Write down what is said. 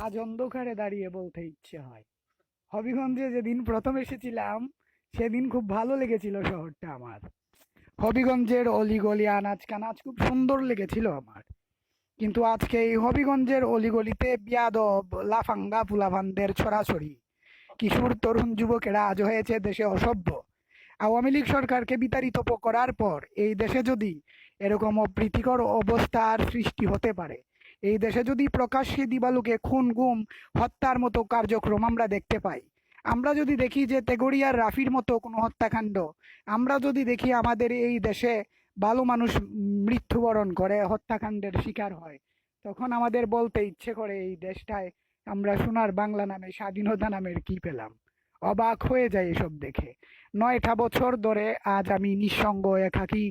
আজ অন্ধকারে দাঁড়িয়ে বলতে ইচ্ছে হয়, হবিগঞ্জে যেদিন প্রথম এসেছিলাম সেদিন খুব ভালো লেগেছিল শহরটা আমার। হবিগঞ্জের অলিগলি আনাচ কানাচ খুব সুন্দর লেগেছিল আমার। কিন্তু আজকে এই হবিগঞ্জের অলিগলিতে বিয়াদব লাফাঙ্গা পুলাভানদের ছড়াছড়ি। কিশোর তরুণ যুবকেরা আজ হয়েছে দেশে অসভ্য। আওয়ামী লীগ সরকারকে বিতাড়িত করার পর এই দেশে যদি এরকম অপ্রীতিকর অবস্থার সৃষ্টি হতে পারে, এই দেশে যদি প্রকাশ্যে দিবালোকে খুন গুম হত্যার মতো কার্যক্রম আমরা দেখতে পাই, আমরা যদি দেখি যে তেগড়িয়ার রাফির মতো কোনো হত্যাকাণ্ড, আমরা যদি দেখি আমাদের এই দেশে ভালো মানুষ মৃত্যুবরণ করে হত্যাকাণ্ডের শিকার হয়, তখন আমাদের বলতে ইচ্ছে করে এই দেশটায় আমরা সোনার বাংলা নামে স্বাধীনতা নামের কি পেলাম। অবাক হয়ে যায় এসব দেখে। 9টা বছর ধরে আজ আমি নিঃসঙ্গ একাকী